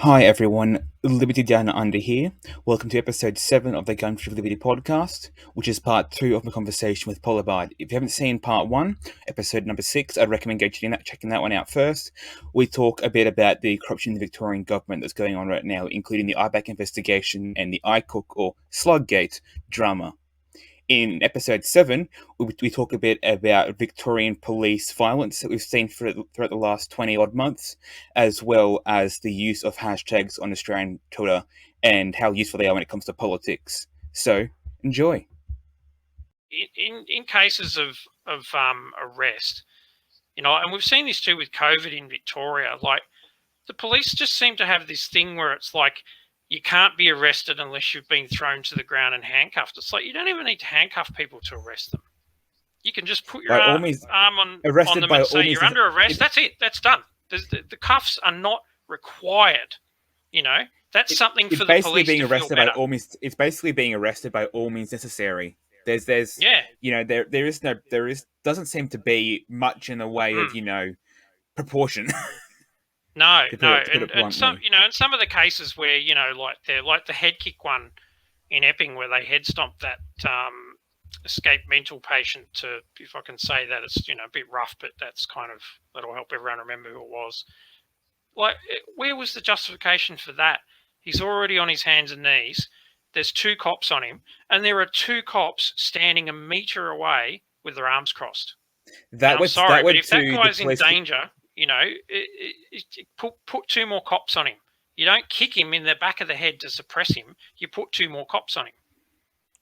Hi everyone, Liberty Down Under here. Welcome to episode 7 of the Gun for Liberty podcast, which is part 2 of my conversation with PoliBard. If you haven't seen part 1, episode number 6, I'd recommend checking that one out first. We talk a bit about the corruption in the Victorian government that's going on right now, including the IBAC investigation and the iCook or Sluggate drama. In episode 7, we talk a bit about Victorian police violence that we've seen throughout the last 20 odd months, as well as the use of hashtags on Australian Twitter and how useful they are when it comes to politics. So, enjoy. In cases of arrest, and we've seen this too with COVID in Victoria, like the police just seem to have this thing where it's like you can't be arrested unless you've been thrown to the ground and handcuffed. It's like you don't even need to handcuff people to arrest them. You can just put your arm on them and say you're under arrest. That's it. That's done. The cuffs are not required. That's something for the police to feel better. It's basically being arrested by all means necessary. There doesn't seem to be much in the way of proportion. No, and some of the cases where like the head kick one in Epping where they head stomped that escaped mental patient to, if I can say that, it's a bit rough, but that'll help everyone remember who it was. Like, where was the justification for that? He's already on his hands and knees. There's 2 cops on him, and there are 2 cops standing a metre away with their arms crossed. But if that guy's in danger, put 2 more cops on him. You don't kick him in the back of the head to suppress him. You put 2 more cops on him.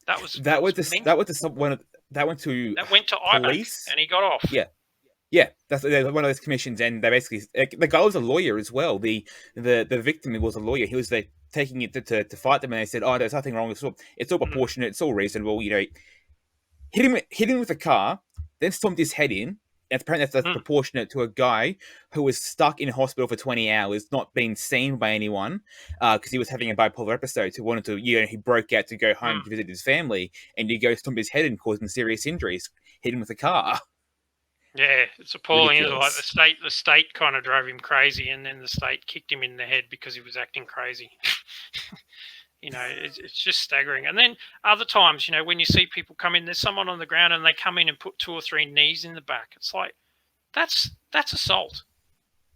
That went to police, and he got off. Yeah, that's one of those commissions, and they basically the guy was a lawyer as well. The victim was a lawyer. He was there taking it to fight them, and they said, "Oh, there's nothing wrong. It's all proportionate. It's all reasonable." Hit him with a car, then stomped his head in. And apparently that's proportionate to a guy who was stuck in a hospital for 20 hours, not being seen by anyone, because he was having a bipolar episode. So he broke out to go home to visit his family, and you go stomp his head and cause him serious injuries, hit him with a car. Yeah, it's appalling. Like the state kind of drove him crazy, and then the state kicked him in the head because he was acting crazy. It's just staggering. And then other times, when you see people come in, there's someone on the ground and they come in and put 2 or 3 knees in the back. It's like, that's assault.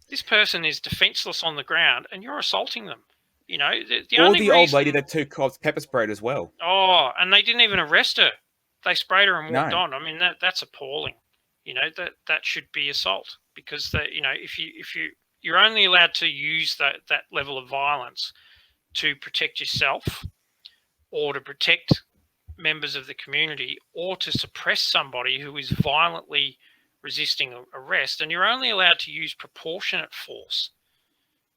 This person is defenseless on the ground and you're assaulting them. The old lady that 2 cops pepper sprayed as well. Oh, and they didn't even arrest her. They sprayed her and walked on. I mean, that's appalling. That should be assault, because if you're only allowed to use that level of violence to protect yourself or to protect members of the community or to suppress somebody who is violently resisting arrest, and you're only allowed to use proportionate force.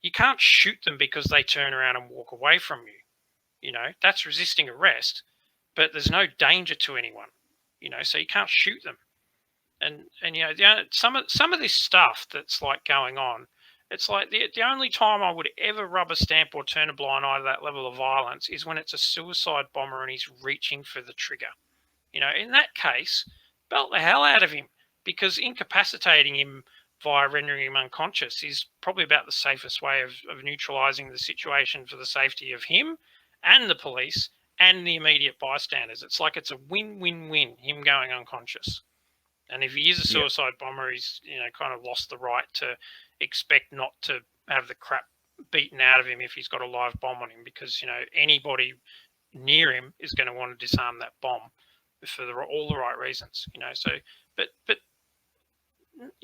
You can't shoot them because they turn around and walk away from you. That's resisting arrest, but there's no danger to anyone, so you can't shoot them. And some of this stuff that's like going on, it's like the only time I would ever rubber stamp or turn a blind eye to that level of violence is when it's a suicide bomber and he's reaching for the trigger. In that case, belt the hell out of him, because incapacitating him via rendering him unconscious is probably about the safest way of neutralising the situation for the safety of him and the police and the immediate bystanders. It's like it's a win-win-win, him going unconscious. And if he is a suicide bomber, he's kind of lost the right to expect not to have the crap beaten out of him if he's got a live bomb on him, because anybody near him is going to want to disarm that bomb for all the right reasons. So but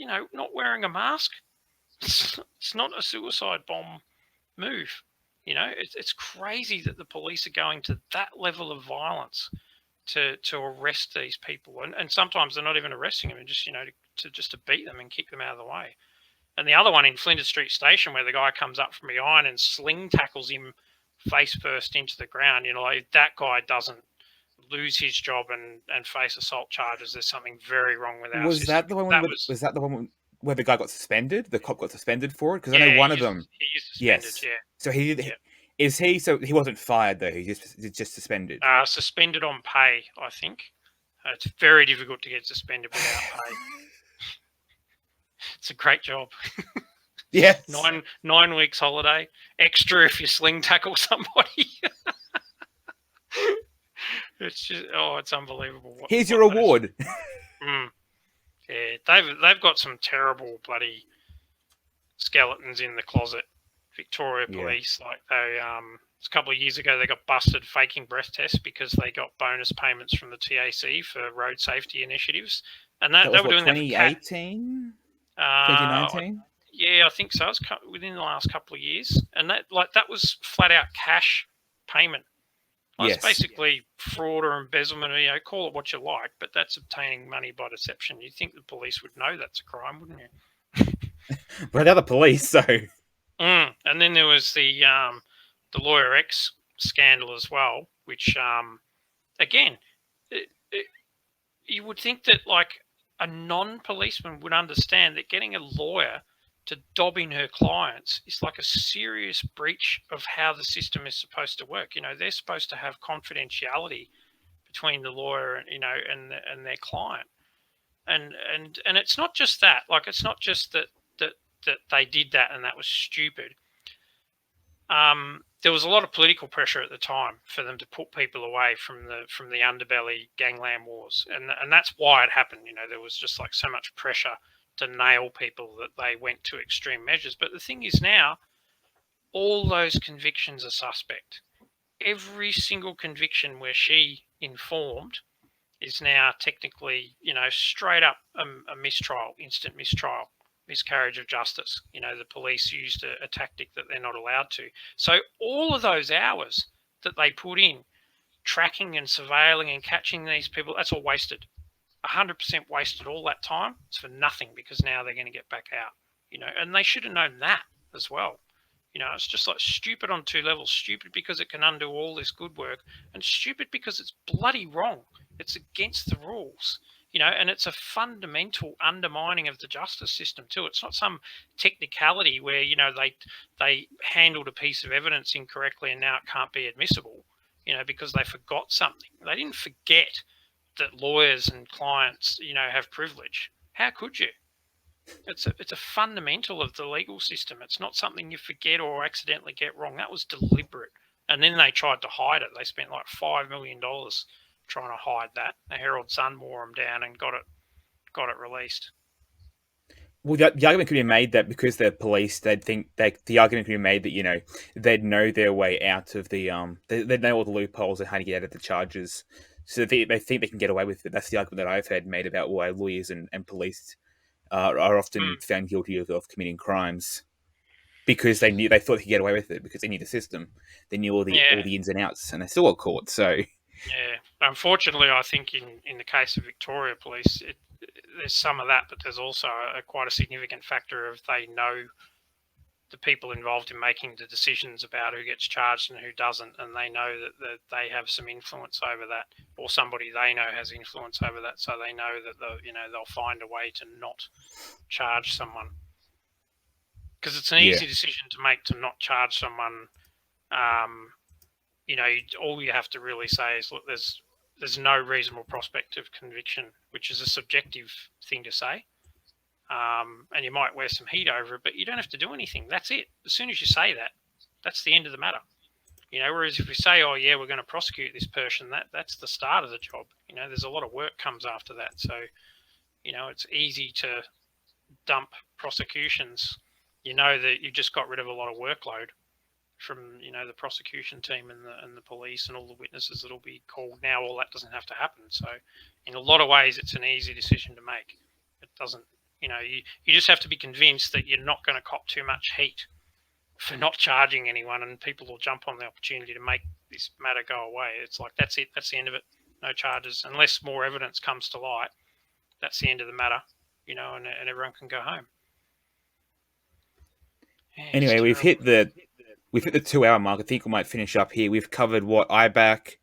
not wearing a mask, it's not a suicide bomb move. It's crazy that the police are going to that level of violence to arrest these people, and sometimes they're not even arresting them, and just to beat them and kick them out of the way. And the other one in Flinders Street Station, where the guy comes up from behind and sling tackles him face first into the ground, if that guy doesn't lose his job and face assault charges, there's something very wrong with our system. Was that the one where the guy got suspended? The cop got suspended for it? Because I know one of them. He is suspended, yeah. So he did. Yeah. Is he? So he wasn't fired though. He's just suspended. Suspended on pay, I think. It's very difficult to get suspended without pay. It's a great job. Yes. 9 weeks holiday, extra if you sling tackle somebody. It's just it's unbelievable. Here's your reward. Yeah, they've got some terrible bloody skeletons in the closet. Victoria Police, like they a couple of years ago they got busted faking breath tests because they got bonus payments from the TAC for road safety initiatives, and that was they were doing 2018? 2019? Yeah, I think so. It's within the last couple of years, and that was flat out cash payment. It's basically fraud or embezzlement. Call it what you like, but that's obtaining money by deception. You'd think the police would know that's a crime, wouldn't you? But they're the police, so. And then there was the Lawyer X scandal as well, which again, you would think that like a non-policeman would understand that getting a lawyer to dob in her clients is like a serious breach of how the system is supposed to work. They're supposed to have confidentiality between the lawyer and their client. And it's not just that. Like, it's not just that they did that and that was stupid. There was a lot of political pressure at the time for them to put people away from the underbelly gangland wars, and that's why it happened. There was just like so much pressure to nail people that they went to extreme measures. But the thing is now, all those convictions are suspect. Every single conviction where she informed is now technically, straight up a mistrial, instant mistrial, miscarriage of justice. The police used a tactic that they're not allowed to. So all of those hours that they put in tracking and surveilling and catching these people, that's all wasted. 100% wasted. All that time, it's for nothing, because now they're going to get back out, and they should have known that as well. It's just like stupid on two levels. Stupid because it can undo all this good work, and stupid because it's bloody wrong. It's against the rules, and it's a fundamental undermining of the justice system too. It's not some technicality where, they handled a piece of evidence incorrectly and now it can't be admissible, because they forgot something. They didn't forget that lawyers and clients, have privilege. How could you? It's a fundamental of the legal system. It's not something you forget or accidentally get wrong. That was deliberate. And then they tried to hide it. They spent like $5 million trying to hide that. The Herald Sun wore them down and got it released. Well, the argument could be made that because they're police, they'd think the argument could be made that they'd know their way out of the they'd know all the loopholes and how to get out of the charges, so they think they can get away with it. That's the argument that I've heard made about why lawyers and police are often found guilty of committing crimes, because they thought they could get away with it because they knew the system, they knew all the ins and outs, and they still got caught. So yeah, unfortunately, I think in the case of Victoria Police, there's some of that, but there's also quite a significant factor of they know the people involved in making the decisions about who gets charged and who doesn't, and they know that they have some influence over that, or somebody they know has influence over that, so they know that they'll find a way to not charge someone, because it's an easy decision to make to not charge someone. All you have to really say is, look, there's no reasonable prospect of conviction, which is a subjective thing to say. And you might wear some heat over it, but you don't have to do anything. That's it. As soon as you say that, that's the end of the matter. Whereas if we say, oh yeah, we're going to prosecute this person, that's the start of the job. There's a lot of work comes after that. So, it's easy to dump prosecutions. That you just got rid of a lot of workload from, the prosecution team and the police and all the witnesses that'll be called. Now all that doesn't have to happen. So in a lot of ways, it's an easy decision to make. It doesn't, you just have to be convinced that you're not going to cop too much heat for not charging anyone, and people will jump on the opportunity to make this matter go away. It's like, that's it. That's the end of it. No charges. Unless more evidence comes to light, that's the end of the matter, and everyone can go home. Yeah, anyway, we've hit the 2-hour mark. I think we might finish up here. We've covered what IBAC,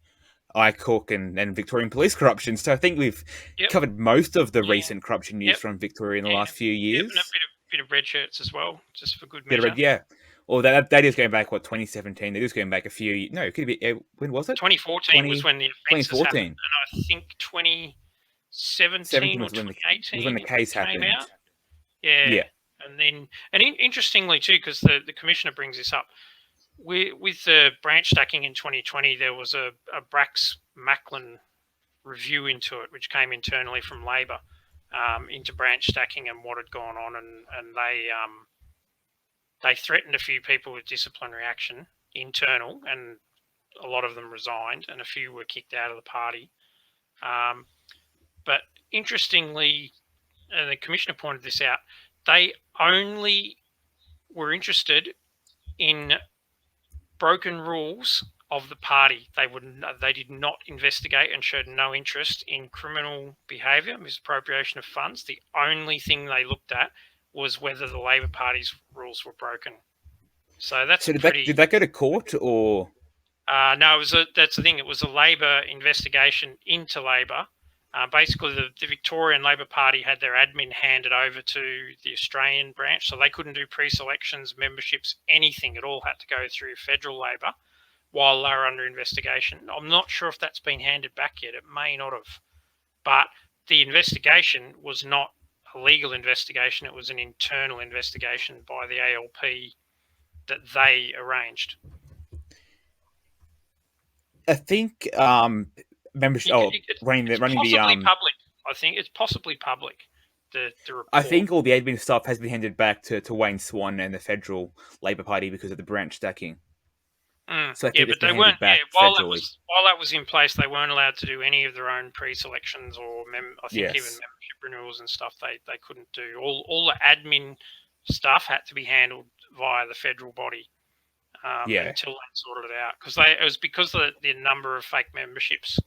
iCook, and Victorian police corruption. So I think we've covered most of the recent corruption news from Victoria in the last few years. And a bit of red shirts as well, just for good measure. Well, that is going back, 2017? That is going back a few... No, it could be... When was it? 2014 was when the offences happened. And I think 2017 or 2018 was when the case happened. Out. Yeah. And interestingly too, because the commissioner brings this up, with the branch stacking in 2020, there was a Brax-Macklin review into it, which came internally from Labor, into branch stacking and what had gone on, and they threatened a few people with disciplinary action internal, and a lot of them resigned, and a few were kicked out of the party. But interestingly, and the commissioner pointed this out, they only were interested in broken rules of the party. They did not investigate and showed no interest in criminal behaviour, misappropriation of funds. The only thing they looked at was whether the Labor Party's rules were broken. So that's did that go to court or? No, that's the thing. It was a Labor investigation into Labor. Basically, the Victorian Labor Party had their admin handed over to the Australian branch, so they couldn't do pre-selections, memberships, anything. It all had to go through federal Labor while they were under investigation. I'm not sure if that's been handed back yet. It may not have. But the investigation was not a legal investigation. It was an internal investigation by the ALP that they arranged. I think membership. Running the public. I think it's possibly public. The report. I think all the admin stuff has been handed back to Wayne Swan and the federal Labor Party because of the branch stacking. So I think but they weren't. While that was in place, they weren't allowed to do any of their own pre-selections or I think even membership renewals and stuff. They couldn't do. All the admin stuff had to be handled via the federal body. Until they sorted it out, it was because of the number of fake memberships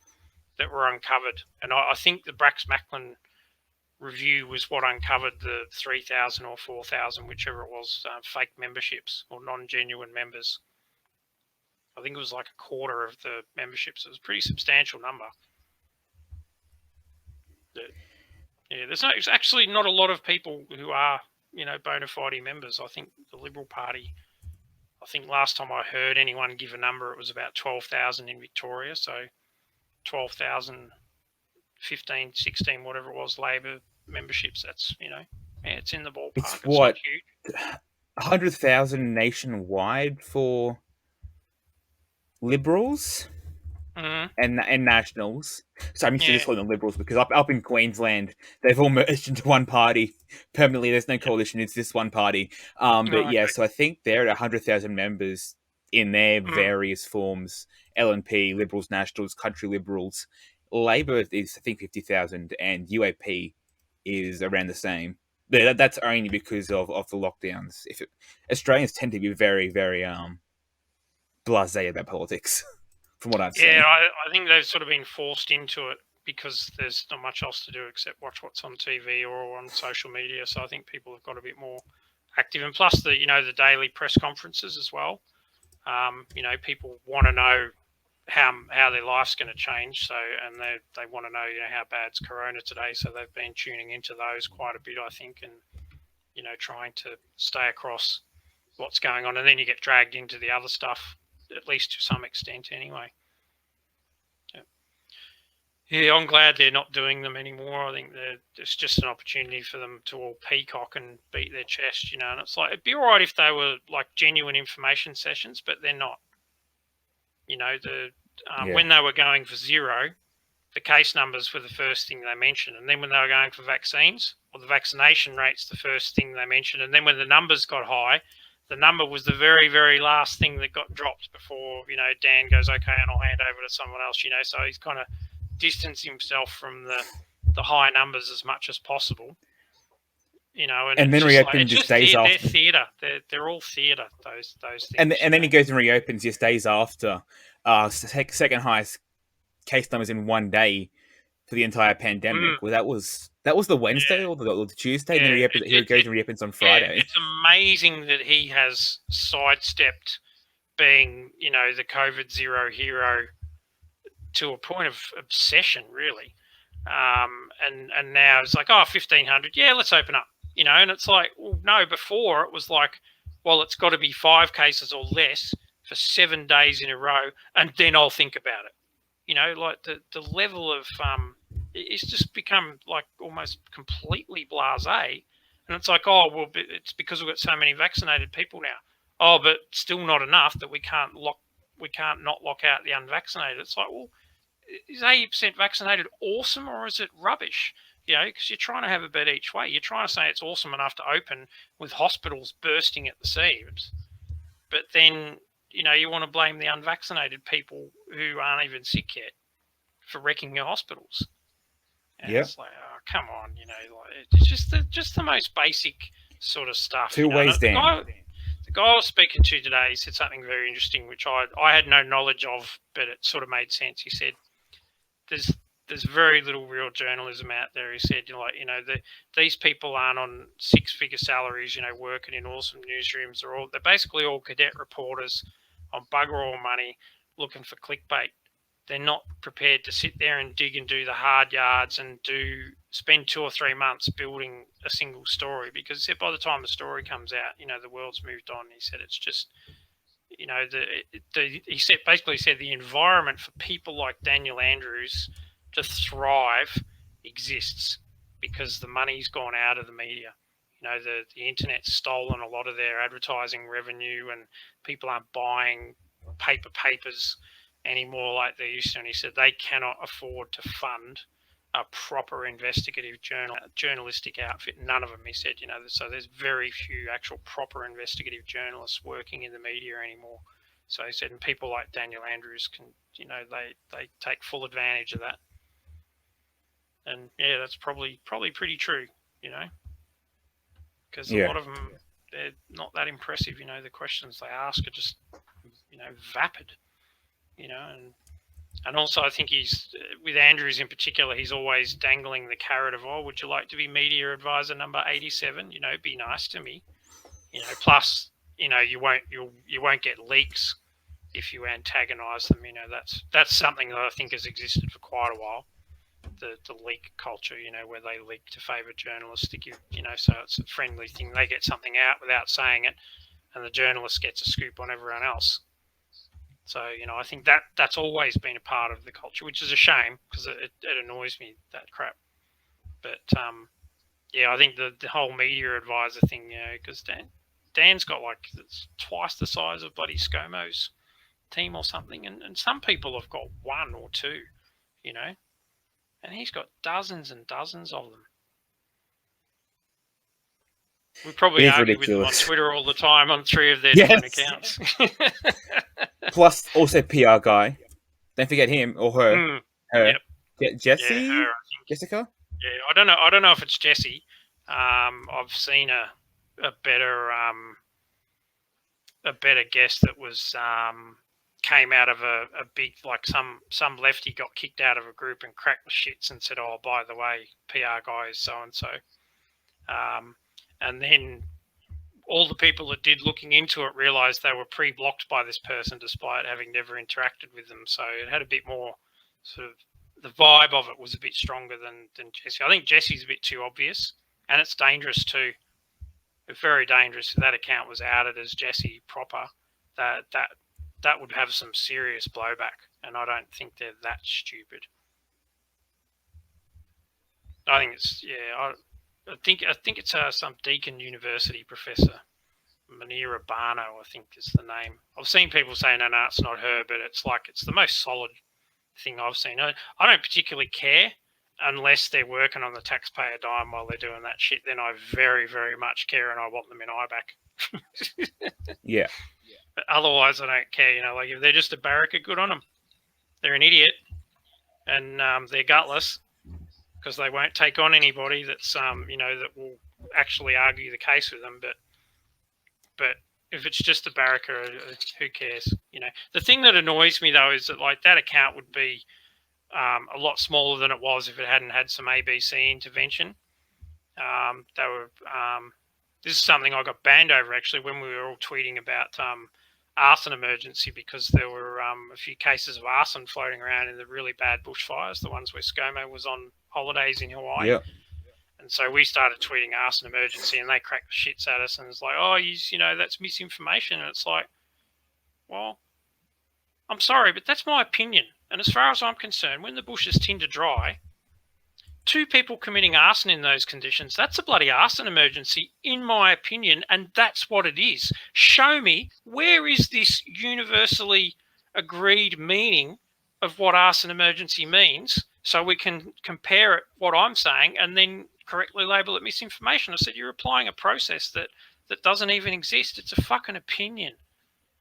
that were uncovered, and I think the Brax-Macklin review was what uncovered the 3,000 or 4,000, whichever it was, fake memberships or non-genuine members. I think it was like a quarter of the memberships. It was a pretty substantial number. There's actually not a lot of people who are bona fide members. I think the Liberal Party. I think last time I heard anyone give a number, it was about 12,000 in Victoria. So 12,000, 15, 16, whatever it was, Labor memberships. That's, it's in the ballpark. It's what, 100,000 nationwide for Liberals and Nationals. So I'm used to just calling them Liberals because up in Queensland, they've all merged into one party permanently. There's no coalition. It's this one party. So I think they're at 100,000 members in their various forms. LNP, Liberals, Nationals, Country Liberals. Labor is, I think, 50,000 and UAP is around the same. That's only because of the lockdowns. Australians tend to be very, very blasé about politics. From what I've seen. Yeah, I think they've sort of been forced into it because there's not much else to do except watch what's on TV or on social media. So I think people have got a bit more active, and plus the daily press conferences as well. People want to know how their life's going to change. So and they want to know how bad's Corona today. So they've been tuning into those quite a bit, I think, and trying to stay across what's going on. And then you get dragged into the other stuff, at least to some extent anyway. Yeah, I'm glad they're not doing them anymore. I think it's just an opportunity for them to all peacock and beat their chest, and it's like, it'd be all right if they were like genuine information sessions, but they're not. When they were going for zero, the case numbers were the first thing they mentioned. And then when they were going for vaccines, or the vaccination rate's the first thing they mentioned. And then when the numbers got high, the number was the very, very last thing that got dropped before, Dan goes, okay, and I'll hand over to someone else, so he's kind of distanced himself from the high numbers as much as possible, and then reopened just days after. They're theatre. They're all theatre, those things. And then he goes and reopens just days after. Second highest case numbers in one day for the entire pandemic. Well, that was the Wednesday or the Tuesday. And then he goes and reopens on Friday. It's amazing that he has sidestepped being, the COVID zero hero to a point of obsession, really. And now it's like, 1,500. Yeah, let's open up. And it's like, well, no, before it was like, well, it's got to be 5 cases or less for 7 days in a row, and then I'll think about it. Like the level of it's just become like almost completely blasé, And it's like, oh, well, it's because we've got so many vaccinated people now. Oh, but still not enough that we can't not lock out the unvaccinated. It's like, well, is 80% vaccinated awesome or is it rubbish? You know, because you're trying to have a bet each way. You're trying to say it's awesome enough to open with hospitals bursting at the seams, but then, you know, you want to blame the unvaccinated people who aren't even sick yet for wrecking your hospitals. And It's like, oh, come on, you know, like, it's just the most basic sort of stuff. Two ways, Dan. The guy I was speaking to today said something very interesting, which I had no knowledge of, but it sort of made sense. He said, there's very little real journalism out there. He said, these people aren't on six-figure salaries, working in awesome newsrooms. They're basically all cadet reporters on bugger all money looking for clickbait. They're not prepared to sit there and dig and do the hard yards and spend 2 or 3 months building a single story, because by the time the story comes out, the world's moved on. He said it's just, he said the environment for people like Daniel Andrews to thrive exists because the money's gone out of the media. The internet's stolen a lot of their advertising revenue, and people aren't buying papers anymore like they used to. And he said they cannot afford to fund a proper investigative journalistic outfit. None of them, he said, so there's very few actual proper investigative journalists working in the media anymore. So he said, and people like Daniel Andrews can, they take full advantage of that. And yeah, that's probably pretty true, because a lot of them, they're not that impressive. The questions they ask are just, vapid, and also I think he's, with Andrews in particular, he's always dangling the carrot of, oh, would you like to be media advisor number 87? Be nice to me. Plus, you won't get leaks if you antagonize them. That's something that I think has existed for quite a while. The leak culture, where they leak to favour journalists to give, so it's a friendly thing. They get something out without saying it, and the journalist gets a scoop on everyone else. So, I think that's always been a part of the culture, which is a shame because it annoys me, that crap. But, I think the whole media advisor thing, because Dan's got twice the size of bloody ScoMo's team or something, and some people have got one or two, and he's got dozens and dozens of them. We probably argue with them on Twitter all the time on 3 of their different accounts. Plus, also PR guy. Don't forget him or her. Her. Yep. Jessica? Yeah, Jessica? Yeah, I don't know if it's Jessie. I've seen a better guest that was came out of a big, some lefty got kicked out of a group and cracked the shits and said, oh, by the way, PR guy is so and so. And then all the people that did looking into it realised they were pre-blocked by this person despite having never interacted with them. So it had a bit more sort of, the vibe of it was a bit stronger than Jessie. I think Jessie's a bit too obvious, and it's dangerous too. It's very dangerous if that account was outed as Jessie proper. That would have some serious blowback, and I don't think they're that stupid. I think it's, I think it's some Deakin University professor, Manira Barno, I think is the name. I've seen people saying, no, it's not her, but it's the most solid thing I've seen. I don't particularly care unless they're working on the taxpayer dime while they're doing that shit. Then I very, very much care, and I want them in IBAC. Yeah. But otherwise, I don't care. If they're just a barracker, good on them. They're an idiot, and they're gutless, because they won't take on anybody that's that will actually argue the case with them. But if it's just a barracker, who cares? The thing that annoys me though is that that account would be a lot smaller than it was if it hadn't had some ABC intervention. They were. This is something I got banned over actually when we were all tweeting about arson emergency, because there were a few cases of arson floating around in the really bad bushfires, the ones where ScoMo was on holidays in Hawaii. Yep. And so we started tweeting arson emergency, and they cracked the shits at us, and it's like, oh, that's misinformation. And it's like, well, I'm sorry, but that's my opinion. And as far as I'm concerned, when the bush is tinder dry, 2 people committing arson in those conditions, that's a bloody arson emergency, in my opinion, and that's what it is. Show me, where is this universally agreed meaning of what arson emergency means so we can compare it, what I'm saying, and then correctly label it misinformation. I said, you're applying a process that doesn't even exist. It's a fucking opinion.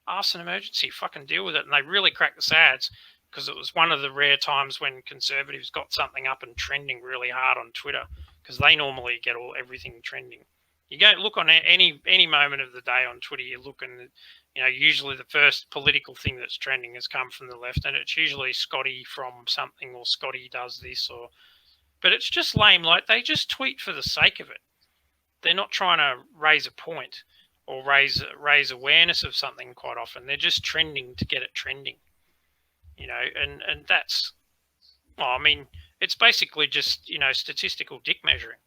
Arson emergency, fucking deal with it. And they really cracked the sads, because it was one of the rare times when conservatives got something up and trending really hard on Twitter, because they normally get everything trending. You go look on any moment of the day on Twitter, you look, and usually the first political thing that's trending has come from the left, and it's usually Scotty from something, or Scotty does this, but it's just lame. Like, they just tweet for the sake of it. They're not trying to raise a point or raise awareness of something. Quite often they're just trending to get it trending. And that's, well, I mean, it's basically just, statistical dick measuring.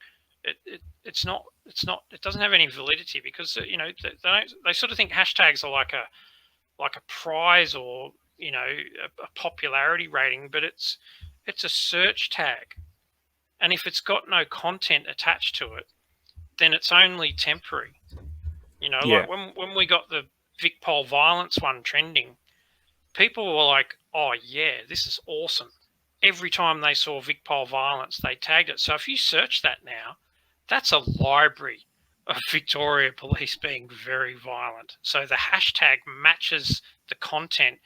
It's not, it doesn't have any validity, because, they sort of think hashtags are like a prize, or, a popularity rating, but it's a search tag. And if it's got no content attached to it, then it's only temporary. Like when we got the Vic Pol violence one trending, people were like, oh yeah, this is awesome. Every time they saw Vic Pol violence, they tagged it. So if you search that now, that's a library of Victoria police being very violent. So the hashtag matches the content,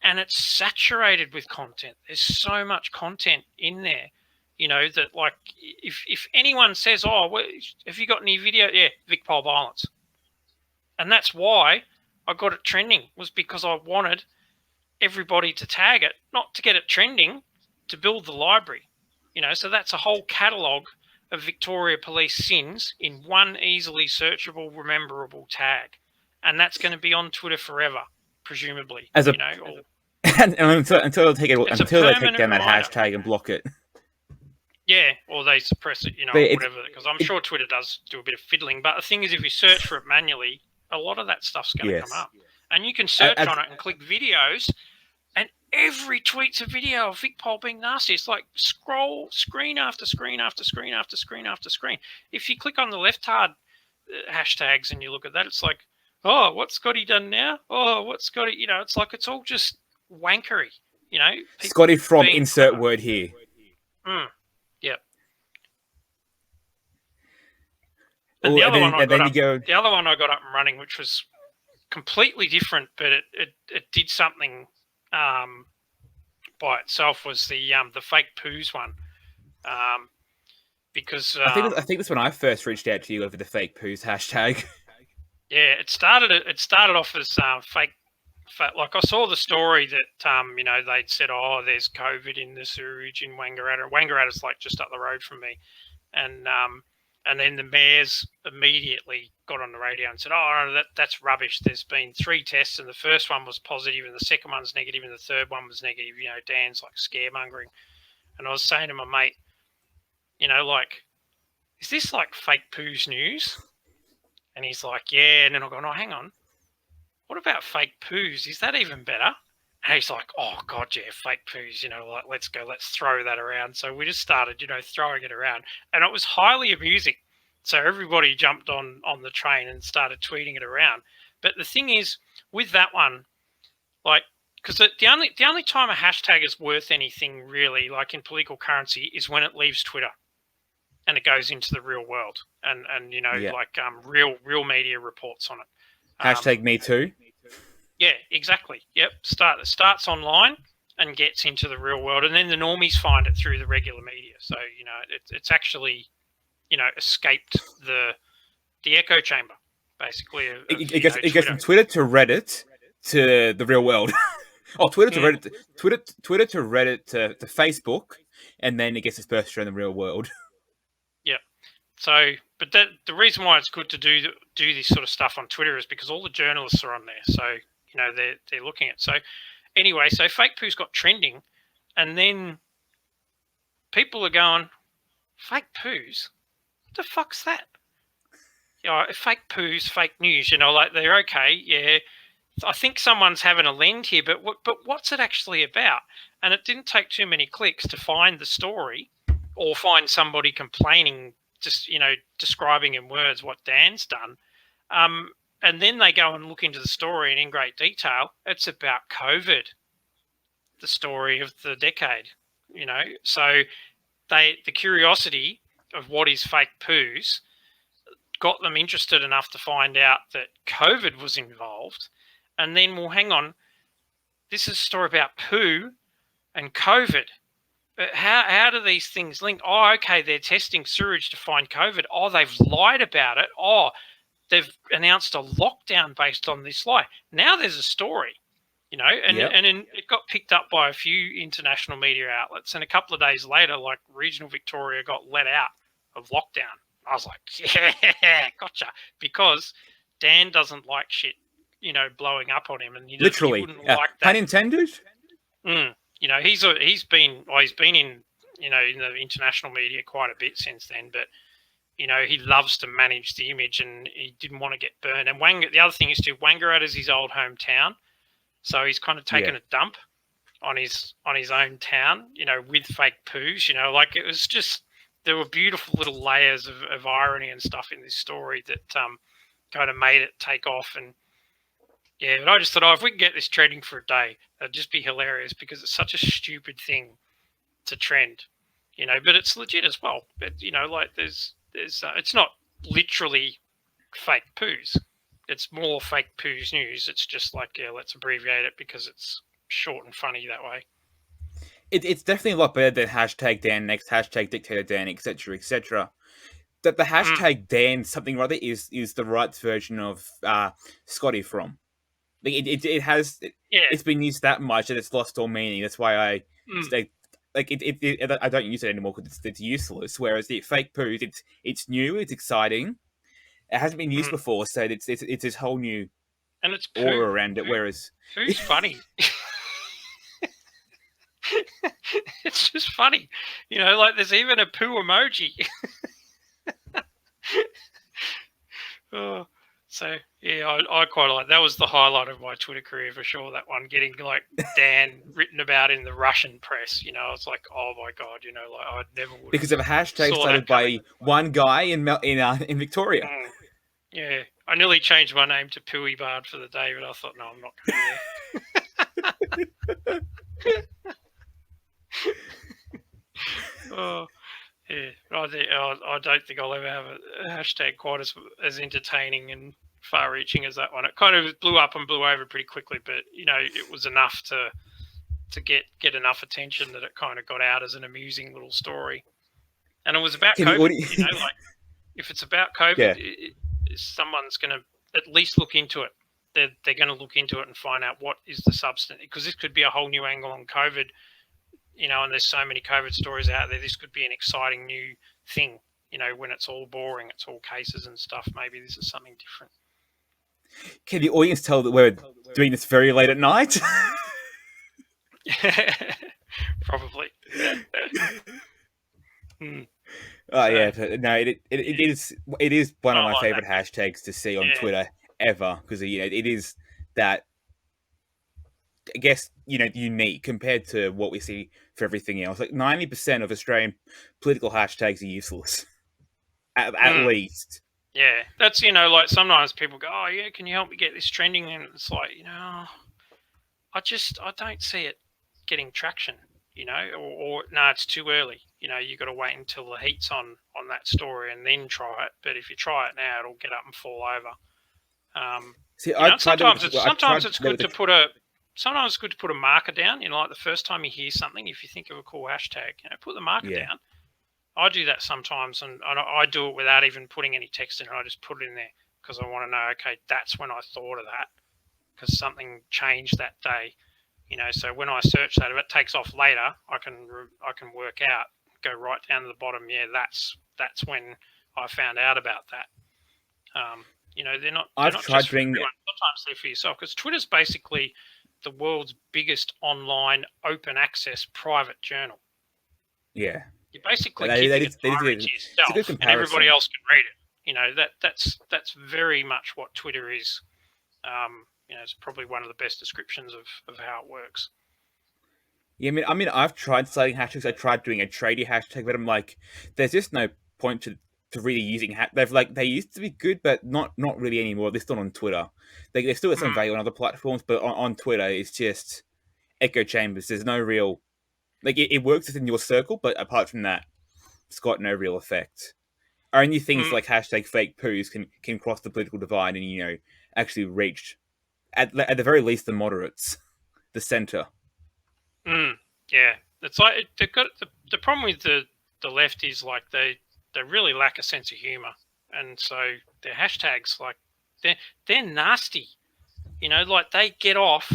and it's saturated with content. There's so much content in there, that, like, if anyone says, oh, have you got any video? Yeah, Vic Pol violence. And that's why I got it trending, was because I wanted everybody to tag it, not to get it trending, to build the library. So that's a whole catalogue of Victoria Police sins in one easily searchable, rememberable tag. And that's going to be on Twitter forever, presumably. Until they take down that hashtag and block it. Yeah, or they suppress it, whatever. Because I'm sure Twitter does do a bit of fiddling. But the thing is, if you search for it manually, a lot of that stuff's going to come up. And you can search on it and click videos, and every tweet's a video of Vic Pol being nasty. It's like scroll screen after screen after screen after screen after screen. If you click on the left-hard hashtags and you look at that, it's like, oh, what's Scotty done now? Oh, what's Scotty? It's like, it's all just wankery. Scotty from insert word here. Yep. And the other one I got up and running, which was completely different, but it did something by itself, was the fake poos one. Because I think that's when I first reached out to you over the fake poos hashtag. Yeah, it started off as fake. Like, I saw the story that they'd said, oh, there's COVID in the sewerage in Wangaratta. Wangarata's like just up the road from me, and then the mayors immediately got on the radio and said, oh, no, that's rubbish. There's been 3 tests, and the first one was positive, and the second one's negative, and the third one was negative. Dan's like scaremongering. And I was saying to my mate, like, is this like fake poos news? And he's like, yeah. And then I go, no, hang on. What about fake poos? Is that even better? And he's like, oh, God, yeah, fake poos, like, let's throw that around. So we just started, throwing it around. And it was highly amusing. So everybody jumped on the train and started tweeting it around. But the thing is, with that one, like, because the only time a hashtag is worth anything, really, like in political currency, is when it leaves Twitter and it goes into the real world. And like real media reports on it. Hashtag me too. Yeah, exactly. Yep. It starts online and gets into the real world, and then the normies find it through the regular media. So it's actually escaped the echo chamber, basically. It goes from Twitter to Reddit to the real world. Twitter to Reddit, Twitter to Reddit to Facebook, and then it gets dispersed around the real world. Yeah. So, but the reason why it's good to do this sort of stuff on Twitter is because all the journalists are on there. So, they're looking at. So, anyway, so fake poos got trending, and then people are going, fake poos? What the fuck's that? Fake poos, fake news. Like, they're okay. Yeah, I think someone's having a lend here, but what's it actually about? And it didn't take too many clicks to find the story or find somebody complaining, just describing in words what Dan's done, and then they go and look into the story and in great detail. It's about COVID, the story of the decade. So the curiosity of what is fake poos got them interested enough to find out that COVID was involved, and then, well, hang on, this is a story about poo and COVID. But how do these things link? Oh, okay, they're testing sewage to find COVID. Oh, they've lied about it. Oh, they've announced a lockdown based on this lie. Now there's a story, and it got picked up by a few international media outlets. And a couple of days later, like regional Victoria got let out of lockdown. I was like, yeah, gotcha. Because Dan doesn't like shit, blowing up on him. And literally, he wouldn't like that. Pun intended? He's been in, in the international media quite a bit since then, but he loves to manage the image and he didn't want to get burned. And the other thing is too, Wangaratta is his old hometown. So he's kind of taken a dump on his own town, with fake poos, like it was just, there were beautiful little layers of irony and stuff in this story that kind of made it take off. And yeah, but I just thought, if we can get this trending for a day, it'd just be hilarious because it's such a stupid thing to trend, but it's legit as well. But, like there's it's not literally fake poos. It's more fake poos news. It's just like, let's abbreviate it because it's short and funny that way. It's definitely a lot better than hashtag Dan next, hashtag dictator Dan, etc., etc. That the hashtag Dan something or other is the right version of Scotty from. Like it's been used that much that it's lost all meaning. That's why I I don't use it anymore because it's useless. Whereas the fake poos, it's new, it's exciting. It hasn't been used before, so it's this whole new and it's aura around it. Whereas poo's funny. It's just funny, like there's even a poo emoji. So yeah, I quite like that. Was the highlight of my Twitter career for sure. That one, getting like Dan written about in the Russian press. I was like, oh my god, like I never would, because of a hashtag started by one guy in Victoria. Yeah, I nearly changed my name to PoliBard for the day, but I thought, no, I'm not going there. Oh, yeah. I don't think I'll ever have a hashtag quite as entertaining and far-reaching as that one. It kind of blew up and blew over pretty quickly, but it was enough to get enough attention that it kind of got out as an amusing little story. And it was about COVID. Like if it's about COVID, someone's going to at least look into it. They're going to look into it and find out what is the substance, because this could be a whole new angle on COVID. And there's so many COVID stories out there. This could be an exciting new thing. When it's all boring, it's all cases and stuff. Maybe this is something different. Can the audience tell that we're doing this very late at night? Probably. Oh yeah, no, it is one of my favorite hashtags to see on Twitter ever, because it is that, I guess, unique compared to what we see for everything else. Like 90% of Australian political hashtags are useless, at least. Yeah, that's like sometimes people go, oh yeah, can you help me get this trending? And it's like, I don't see it getting traction. Or no, it's too early. You got to wait until the heat's on that story and then try it. But if you try it now, it'll get up and fall over. Sometimes it's good to put a marker down. Like the first time you hear something, if you think of a cool hashtag, put the marker down. I do that sometimes, and I do it without even putting any text in it. I just put it in there because I want to know, okay, that's when I thought of that, because something changed that day. So when I search that, if it takes off later, I can work out, go right down to the bottom. Yeah, that's when I found out about that. They're not. I've not tried doing. Sometimes they're for yourself, because Twitter's basically the world's biggest online open access private journal. Yeah. You're basically keeping it private to yourself, and everybody else can read it. That's very much what Twitter is. It's probably one of the best descriptions of how it works. Yeah, I mean, I've tried starting hashtags. I tried doing a tradie hashtag, but I'm like, there's just no point to really using they used to be good, but not really anymore. At least not on Twitter. They still have some Mm, value on other platforms, but on Twitter, it's just echo chambers. There's no real it works within your circle, but apart from that, it's got no real effect. Only things mm, like hashtag fake poos can cross the political divide and actually reach at the very least the moderates, the center. mm. Yeah, it's like they've got the problem with the left is like they really lack a sense of humor, and so their hashtags like they're nasty. Like they get off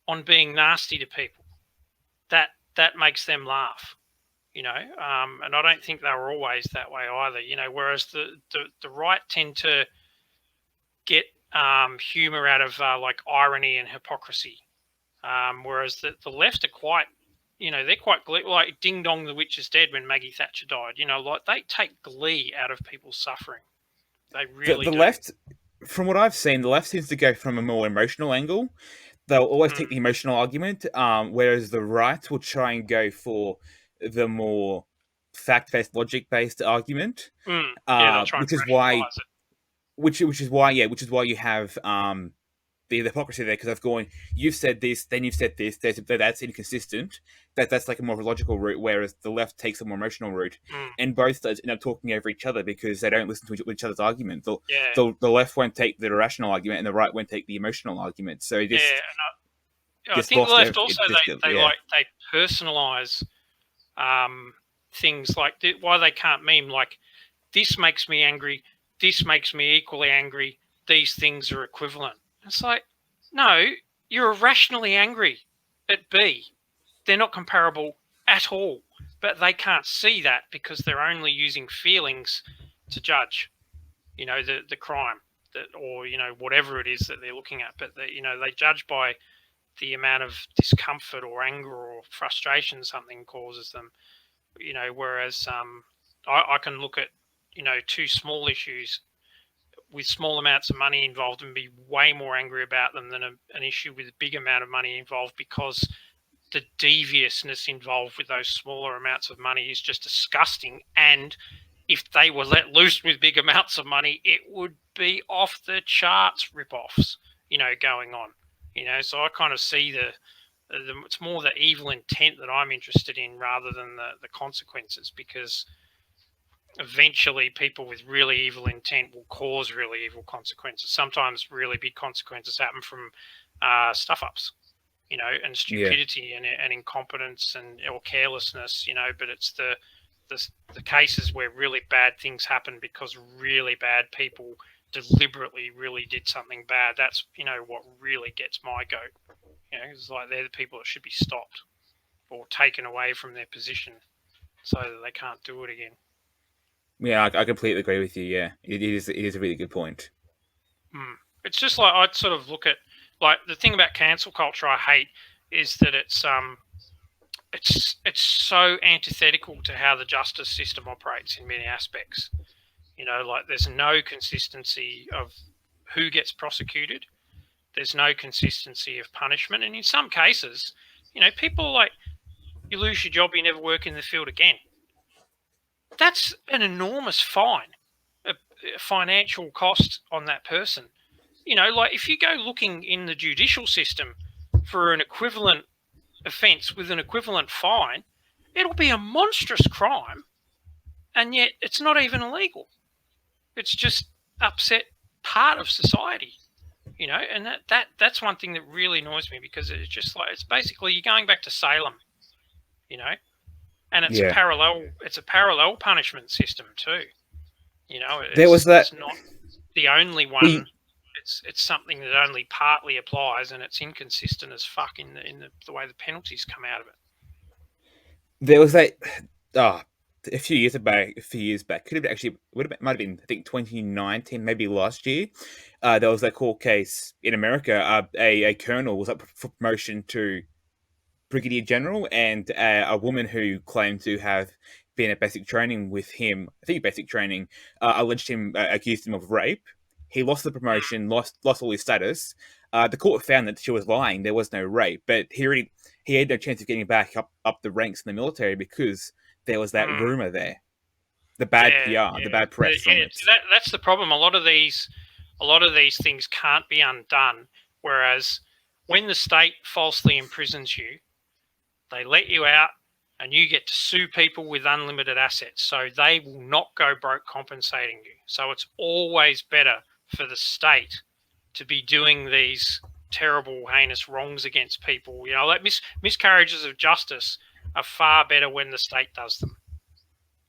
on being nasty to people. That makes them laugh. And I don't think they were always that way either. Whereas the right tend to get humor out of like irony and hypocrisy, whereas the left are quite, they're quite like Ding Dong the Witch is Dead when Maggie Thatcher died. Like they take glee out of people's suffering. They really The do. left, from what I've seen, the left seems to go from a more emotional angle. They'll always Mm, take the emotional argument, whereas the right will try and go for the more fact-based, logic-based argument. yeah, they'll try and Which is why, rationalize it. which is why you have the hypocrisy there, because I've gone, you've said this, then you've said this. That's inconsistent. That's like a more logical route, whereas the left takes a more emotional route, Mm, and both sides end up talking over each other because they don't listen to each other's argument. yeah, The left won't take the rational argument, and the right won't take the emotional argument. So it yeah. just I gets think the lost. left It also just goes, they yeah, like they personalize um, things like why they can't meme like this makes me angry, this makes me equally angry, these things are equivalent. It's like, no, you're irrationally angry at B. They're not comparable at all, but they can't see that because they're only using feelings to judge, the crime or whatever it is that they're looking at. But they judge by the amount of discomfort or anger or frustration something causes them. Whereas I can look at two small issues with small amounts of money involved and be way more angry about them than an issue with a big amount of money involved, because the deviousness involved with those smaller amounts of money is just disgusting. And if they were let loose with big amounts of money, it would be off the charts rip-offs, going on. So I kind of see it's more the evil intent that I'm interested in rather than the consequences, because eventually people with really evil intent will cause really evil consequences. Sometimes really big consequences happen from stuff ups, and yeah, stupidity and incompetence or carelessness, but it's the cases where really bad things happen because really bad people deliberately really did something bad. That's what really gets my goat. It's like they're the people that should be stopped or taken away from their position so that they can't do it again. yeah. I completely agree with you. Yeah, it is a really good point. Mm. It's just like I'd sort of look at like the thing about cancel culture I hate is that it's so antithetical to how the justice system operates in many aspects. Like there's no consistency of who gets prosecuted. There's no consistency of punishment, and in some cases, people like you lose your job, you never work in the field again. That's an enormous fine, a financial cost on that person. Like if you go looking in the judicial system for an equivalent offence with an equivalent fine, it'll be a monstrous crime, and yet it's not even illegal. It's just upset part of society, and that's one thing that really annoys me, because it's just like it's basically you're going back to Salem, you know, and Yeah, it's a parallel punishment system too. there was that. It's not the only We one. It's something that only partly applies, and it's inconsistent as fuck in the way the penalties come out of it. There was that. Ah, a few years back, could have actually might have been I think 2019, maybe last year. There was that court case in America. A colonel was up for promotion to brigadier general, and a woman who claimed to have been at basic training with him, I think basic training, accused him of rape. He lost the promotion, lost all his status. The court found that she was lying. There was no rape, but he had no chance of getting back up the ranks in the military because there was that rumor there, the bad PR, the bad press from it. That's the problem. A lot of these things can't be undone. Whereas when the state falsely imprisons you, they let you out, and you get to sue people with unlimited assets. So they will not go broke compensating you. So it's always better for the state to be doing these terrible, heinous wrongs against people. You know, like miscarriages of justice are far better when the state does them.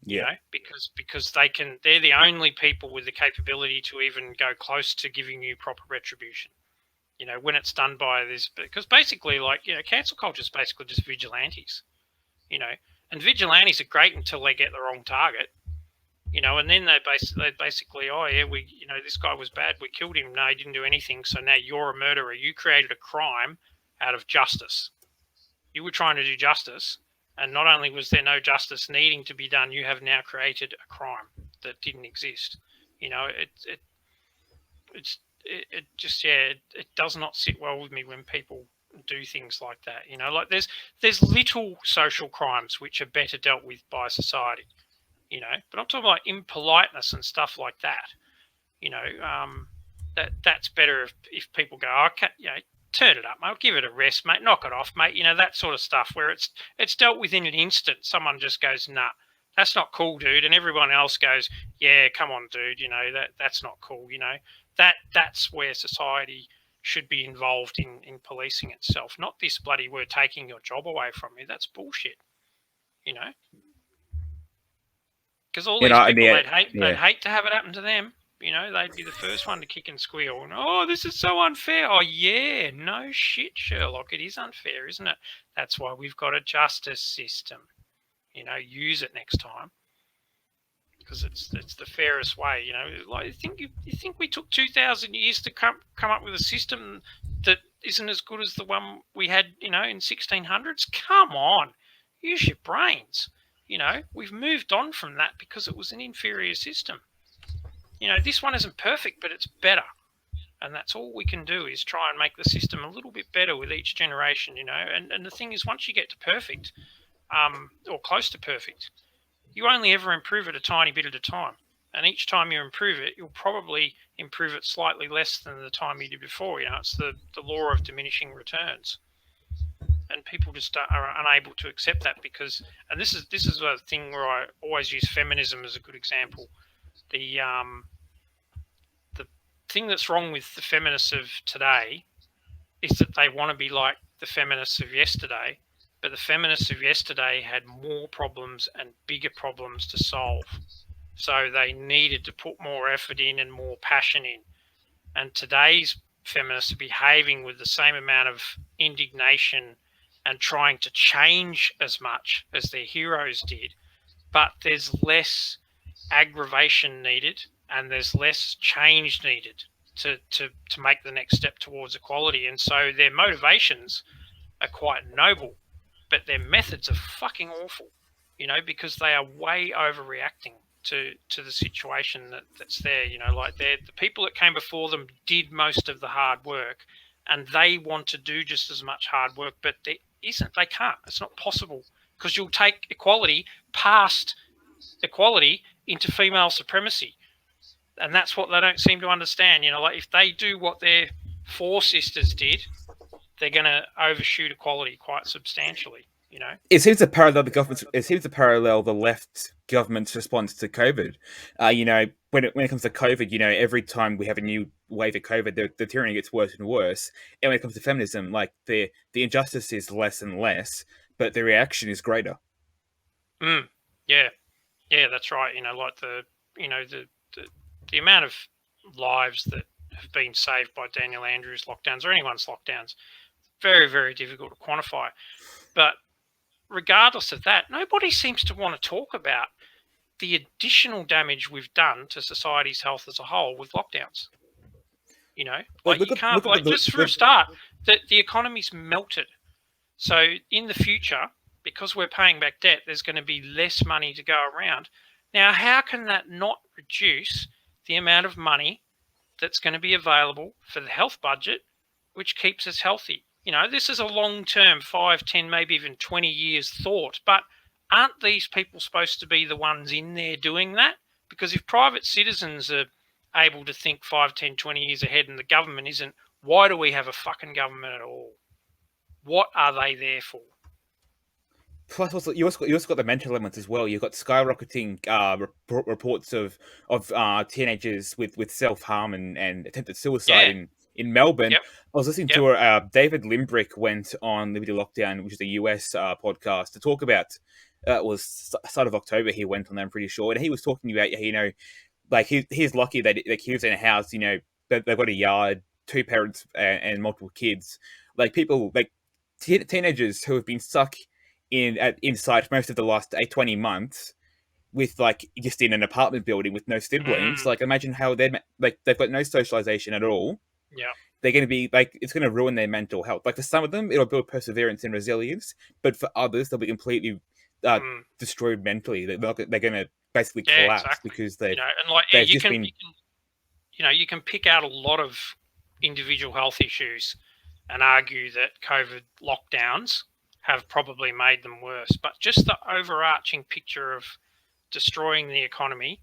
You know, because they're the only people with the capability to even go close to giving you proper retribution. You know, when it's done by this, because basically, like, you know, cancel culture is basically just vigilantes. You know, and vigilantes are great until they get the wrong target. You know, and then they basically, oh yeah, this guy was bad, we killed him. No, he didn't do anything. So now you're a murderer. You created a crime out of justice. You were trying to do justice, and not only was there no justice needing to be done, you have now created a crime that didn't exist. You know, it does not sit well with me when people do things like that. You know, like there's little social crimes which are better dealt with by society. You know, but I'm talking about impoliteness and stuff like that. You know, that's better if people go, okay, you know, turn it up, mate, give it a rest, mate, knock it off, mate. You know, that sort of stuff where it's dealt with in an instant. Someone just goes, nah, that's not cool, dude, and everyone else goes, yeah, come on, dude. You know, that's not cool. You know, that's where society should be involved in policing itself, not this bloody we're taking your job away from you. That's bullshit. You know. Because all these people, they'd hate to have it happen to them. You know, they'd be the first one to kick and squeal. And, oh, this is so unfair. Oh, yeah, no shit, Sherlock. It is unfair, isn't it? That's why we've got a justice system. You know, use it next time. Because it's the fairest way. You know, like you think we took 2,000 years to come up with a system that isn't as good as the one we had, you know, in 1600s? Come on, use your brains. You know, we've moved on from that because it was an inferior system. You know, this one isn't perfect, but it's better. And that's all we can do is try and make the system a little bit better with each generation, you know. And the thing is, once you get to perfect, or close to perfect, you only ever improve it a tiny bit at a time. And each time you improve it, you'll probably improve it slightly less than the time you did before. You know, it's the law of diminishing returns. And people just are unable to accept that because, and this is a thing where I always use feminism as a good example. The thing that's wrong with the feminists of today is that they want to be like the feminists of yesterday, but the feminists of yesterday had more problems and bigger problems to solve. So they needed to put more effort in and more passion in. And today's feminists are behaving with the same amount of indignation and trying to change as much as their heroes did, but there's less aggravation needed and there's less change needed to make the next step towards equality. And so their motivations are quite noble, but their methods are fucking awful, you know, because they are way overreacting to the situation that's there. You know, like the people that came before them did most of the hard work, and they want to do just as much hard work, but they can't. It's not possible because you'll take equality past equality into female supremacy. And that's what they don't seem to understand. You know, like if they do what their four sisters did, they're going to overshoot equality quite substantially. You know, it seems to parallel the left government's response to COVID. You know, when it comes to COVID, you know, every time we have a new wave of COVID, the tyranny gets worse and worse. And when it comes to feminism, like the injustice is less and less, but the reaction is greater. Yeah, that's right. You know, like the amount of lives that have been saved by Daniel Andrews' lockdowns or anyone's lockdowns, very, very difficult to quantify. But regardless of that, nobody seems to want to talk about the additional damage we've done to society's health as a whole with lockdowns. You know, like you can't, like just for a start, the economy's melted. So in the future, because we're paying back debt, there's going to be less money to go around. Now, how can that not reduce the amount of money that's going to be available for the health budget which keeps us healthy. This is a long-term 5, 10, maybe even 20 years thought, but aren't these people supposed to be the ones in there doing that? Because if private citizens are able to think 5, 10, 20 years ahead and the government isn't, why do we have a fucking government at all? What are they there for? Plus, also you also got the mental elements as well. You've got skyrocketing reports of teenagers with self harm and attempted suicide Yeah. in Melbourne. Yep. I was listening Yep. to David Limbrick went on Liberty Lockdown, which is a US podcast, to talk about. It was start of October. He went on there, I'm pretty sure, and he was talking about like he's lucky that like he was in a house. They've got a yard, two parents, and multiple kids. Like people like teenagers who have been stuck inside most of the last 20 months with like just in an apartment building with no siblings. Like imagine how they've got no socialization at all. Yeah. They're going to be like, it's going to ruin their mental health. Like for some of them it'll build perseverance and resilience, but for others they'll be completely destroyed mentally. They're going to basically collapse. Exactly. Because they've and like they've you just can, been you can pick out a lot of individual health issues and argue that COVID lockdowns have probably made them worse. But just the overarching picture of destroying the economy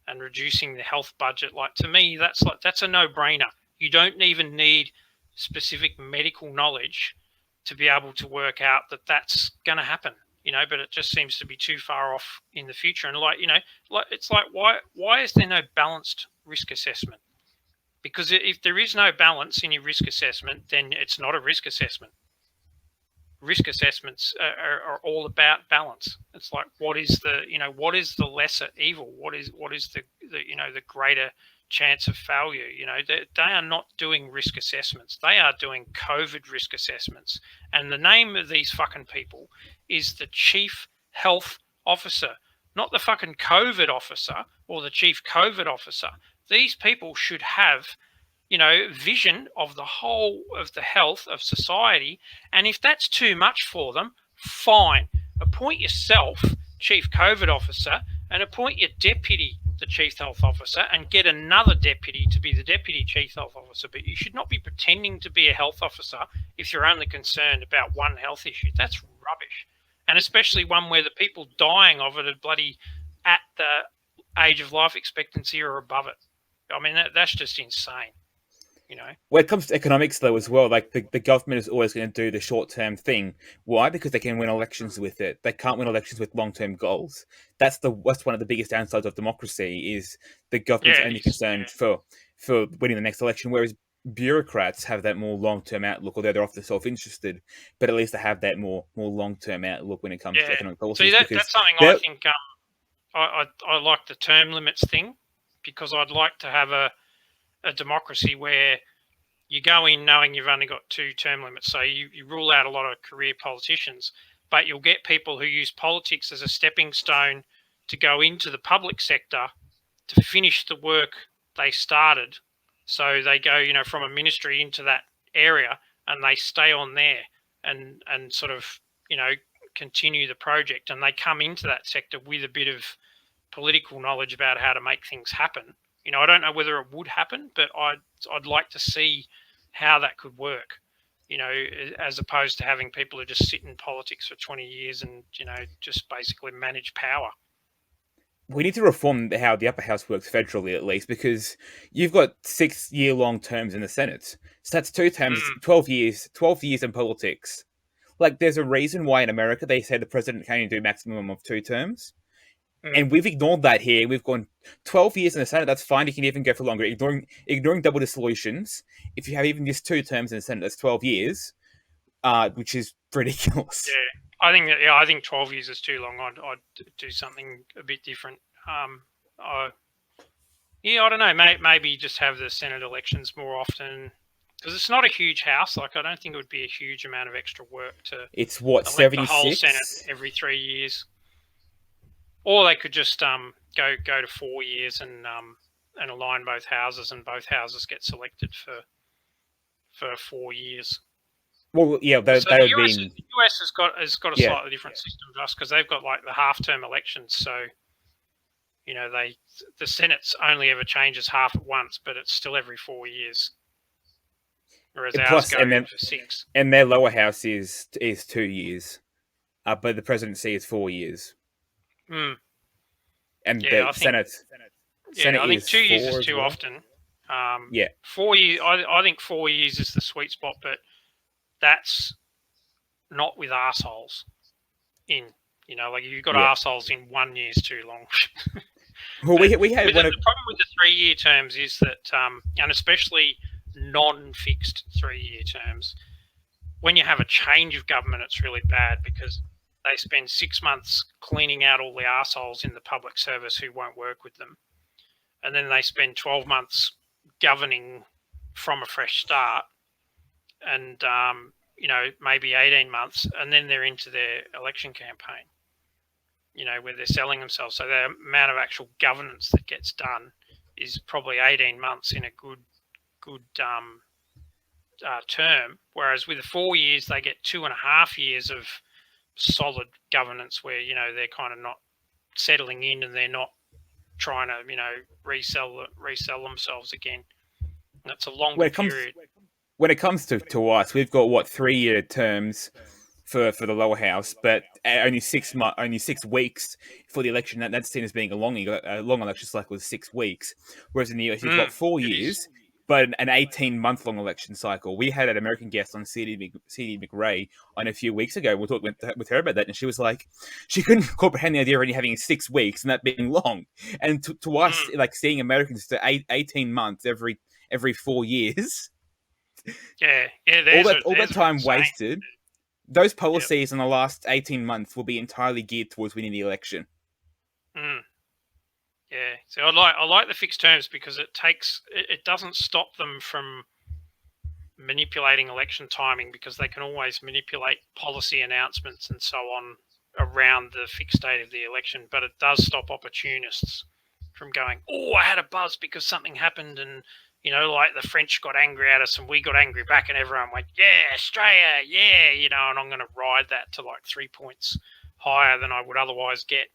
and reducing the health budget, like to me, that's a no-brainer. You don't even need specific medical knowledge to be able to work out that that's going to happen. But it just seems to be too far off in the future. And it's like why is there no balanced risk assessment? Because if there is no balance in your risk assessment, then it's not a risk assessment. Risk assessments are all about balance. It's like what is the lesser evil? What is the greater chance of failure? They are not doing risk assessments. They are doing COVID risk assessments. And the name of these fucking people is the Chief Health Officer, not the fucking COVID officer or the Chief COVID Officer. These people should have vision of the whole of the health of society. And if that's too much for them, fine. Appoint yourself Chief COVID Officer and appoint your deputy the Chief Health Officer and get another deputy to be the Deputy Chief Health Officer. But you should not be pretending to be a health officer if you're only concerned about one health issue. That's rubbish. And especially one where the people dying of it are bloody at the age of life expectancy or above it. I mean, that's just insane. When it comes to economics, though, as well, like the government is always going to do the short-term thing. Why? Because they can win elections with it. They can't win elections with long-term goals. That's one of the biggest downsides of democracy is the government's only concerned for winning the next election, whereas bureaucrats have that more long-term outlook, although they're often self-interested, but at least they have that more long-term outlook when it comes to economic policy. See, that's something I think I like the term limits thing, because I'd like to have a democracy where you go in knowing you've only got 2 term limits. So you rule out a lot of career politicians, but you'll get people who use politics as a stepping stone to go into the public sector to finish the work they started. So they go, from a ministry into that area and they stay on there and sort of, continue the project. And they come into that sector with a bit of political knowledge about how to make things happen. I don't know whether it would happen, but I'd like to see how that could work, as opposed to having people who just sit in politics for 20 years and, just basically manage power. We need to reform how the upper house works federally, at least, because you've got 6-year-long terms in the Senate. So that's 2 terms, 12 years in politics. Like, there's a reason why in America they say the president can only do a maximum of 2 terms. And we've ignored that here. We've gone 12 years in the Senate. That's fine. You can even go for longer. Ignoring double dissolutions. If you have even just 2 terms in the Senate, that's 12 years, which is ridiculous. Yeah, I think 12 years is too long. I'd do something a bit different. I don't know. Maybe just have the Senate elections more often, because it's not a huge house. Like, I don't think it would be a huge amount of extra work to. It's what, elect 76? the whole Senate every 3 years. Or they could just go to 4 years and align both houses, and both houses get selected for 4 years. Well, yeah, the US has got a slightly different system to us, because they've got like the half-term elections. So the Senate's only ever changes half at once, but it's still every 4 years. whereas ours go for 6. And their lower house is 2 years, but the presidency is 4 years. Mm. And the Senate I think is 2 years is as too well. often. 4 years. I think 4 years is the sweet spot, but that's not with arseholes in. Like if you've got arseholes in 1 year's too long. Well, we had the problem with the 3-year terms is that, and especially non-fixed 3-year terms, when you have a change of government, it's really bad because they spend 6 months cleaning out all the arseholes in the public service who won't work with them. And then they spend 12 months governing from a fresh start and, maybe 18 months, and then they're into their election campaign, where they're selling themselves. So the amount of actual governance that gets done is probably 18 months in a good term, whereas with the 4 years, they get 2.5 years of solid governance where, they're kind of not settling in and they're not trying to, resell themselves again. And that's a longer period. When it comes to us, we've got 3-year terms for the lower house, but only 6 weeks for the election. That's seen as being a long election cycle is 6 weeks, whereas in the US you've got 4 years, but an 18-month long election cycle. We had an American guest on CD McRae on a few weeks ago. We talked with her about that, and she was like, she couldn't comprehend the idea of only having 6 weeks and that being long. And to us, like seeing Americans to 18 months every 4 years. Yeah. All that time wasted. Those policies in the last 18 months will be entirely geared towards winning the election. Yeah, so I like the fixed terms because it doesn't stop them from manipulating election timing, because they can always manipulate policy announcements and so on around the fixed date of the election, but it does stop opportunists from going, I had a buzz because something happened, and like the French got angry at us and we got angry back, and everyone went, yeah, Australia, yeah, and I'm going to ride that to like 3 points higher than I would otherwise get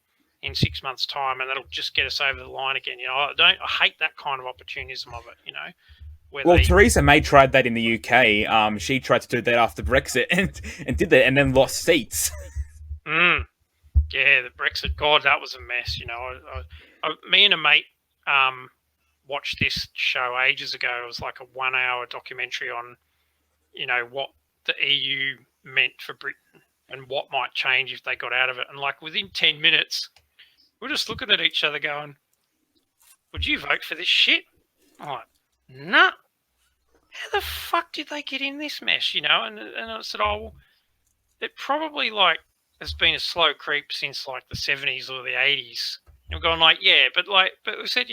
in 6 months' time, and that'll just get us over the line again. I hate that kind of opportunism of it. Theresa May tried that in the UK. She tried to do that after Brexit and did that, and then lost seats. Yeah, the Brexit. God, that was a mess. Me and a mate watched this show ages ago. It was like a 1-hour documentary on, what the EU meant for Britain and what might change if they got out of it. And like within 10 minutes, we're just looking at each other going, would you vote for this shit? I'm like, nah. How the fuck did they get in this mess, And I said, it probably has been a slow creep since like the 70s or the 80s. And we're going like, yeah, but we said,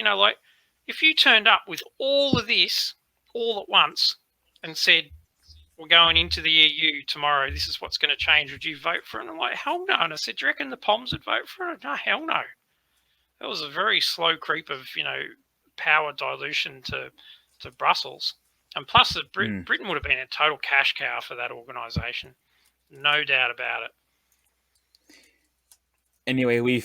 if you turned up with all of this all at once and said, we're going into the EU tomorrow, this is what's going to change, would you vote for it? And I'm like, hell no. And I said, do you reckon the Poms would vote for it? No, hell no. That was a very slow creep of, power dilution to Brussels. And plus, Britain would have been a total cash cow for that organisation. No doubt about it. Anyway, we're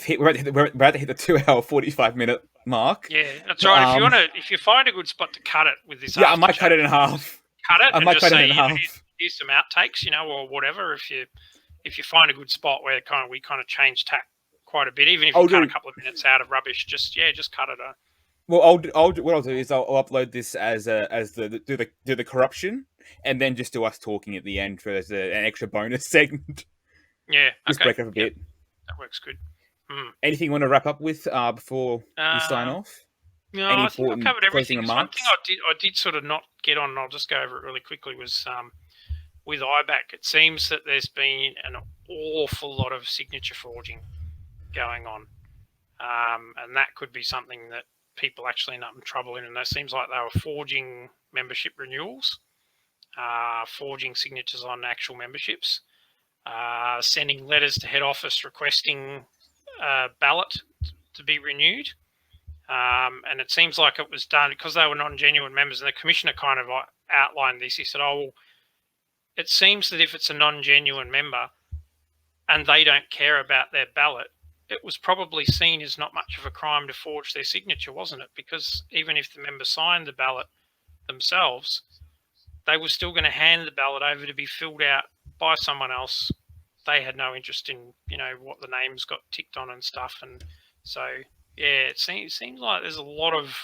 about to hit the 2-hour 45-minute mark. Yeah, that's right. If you find a good spot to cut it with this, I might cut it in half. Cut it. I might cut it in half. Here's some outtakes, or whatever. If you find a good spot where we kind of change tack quite a bit, even if you cut a couple of minutes out of rubbish, just cut it. Well, what I'll do is I'll upload this as the corruption, and then just do us talking at the end for an extra bonus segment. Yeah, just break up a bit. That works good. Anything you want to wrap up with before we sign off? No, I think I covered everything. One thing I did sort of not get on, and I'll just go over it really quickly, was with IBAC. It seems that there's been an awful lot of signature forging going on, and that could be something that people actually end up in trouble in. And it seems like they were forging membership renewals, forging signatures on actual memberships, sending letters to head office requesting ballot to be renewed. And it seems like it was done because they were non-genuine members, and the commissioner kind of outlined this. He said, it seems that if it's a non-genuine member and they don't care about their ballot, it was probably seen as not much of a crime to forge their signature, wasn't it? Because even if the member signed the ballot themselves, they were still going to hand the ballot over to be filled out by someone else. They had no interest in, what the names got ticked on and stuff. And so, yeah, it seems like there's a lot of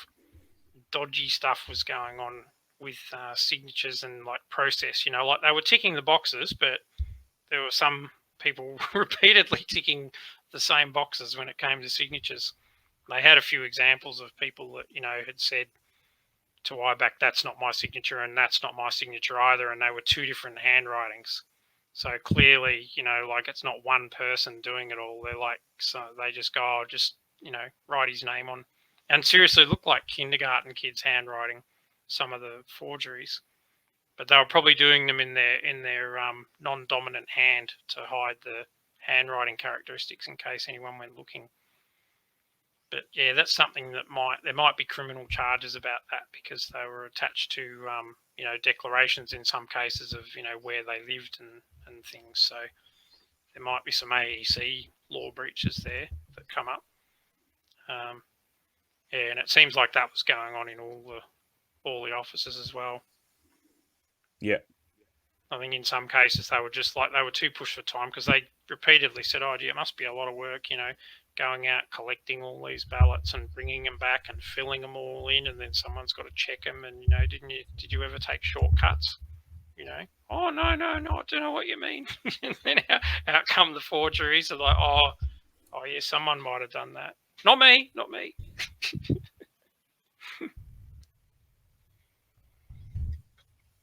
dodgy stuff was going on with signatures and like process. Like they were ticking the boxes, but there were some people repeatedly ticking the same boxes when it came to signatures. They had a few examples of people that, had said to IBAC, that's not my signature and that's not my signature either. And they were two different handwritings. So clearly, like it's not one person doing it all. They're like, so they just go, oh, just, write his name on. And seriously looked like kindergarten kids' handwriting, some of the forgeries. But they were probably doing them in their non-dominant hand to hide the handwriting characteristics in case anyone went looking. But yeah, that's something that there might be criminal charges about that because they were attached to declarations in some cases of where they lived and things. So there might be some AEC law breaches there that come up. Yeah, and it seems like that was going on in all the offices as well. Yeah. I think in some cases they were just like they were too pushed for time because they repeatedly said, "Oh, gee, it must be a lot of work, going out collecting all these ballots and bringing them back and filling them all in, and then someone's got to check them. And did you ever take shortcuts? Oh no, I don't know what you mean." And then out come the forgeries. Are like, oh yeah, someone might have done that. Not me.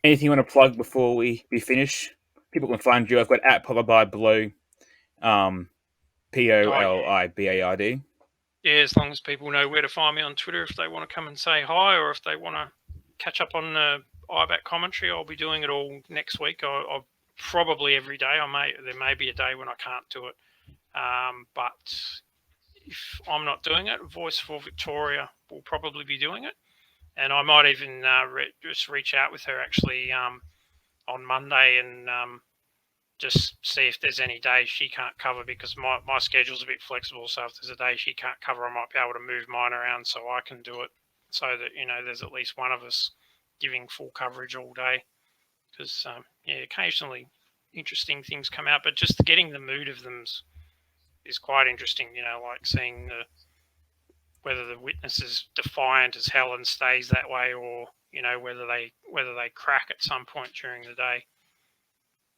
Anything you want to plug before we finish? People can find you. I've got at PoliBard below, PoliBard. Yeah, as long as people know where to find me on Twitter if they want to come and say hi, or if they want to catch up on the IBAC commentary, I'll be doing it all next week. I'll probably every day. There may be a day when I can't do it, but if I'm not doing it, Voice for Victoria will probably be doing it. And I might even just reach out with her actually on Monday and just see if there's any days she can't cover because my schedule's a bit flexible. So if there's a day she can't cover, I might be able to move mine around so I can do it so that, there's at least one of us giving full coverage all day. Because, occasionally interesting things come out, but just getting the mood of them is quite interesting, like seeing whether the witness is defiant as hell and stays that way, or whether they crack at some point during the day.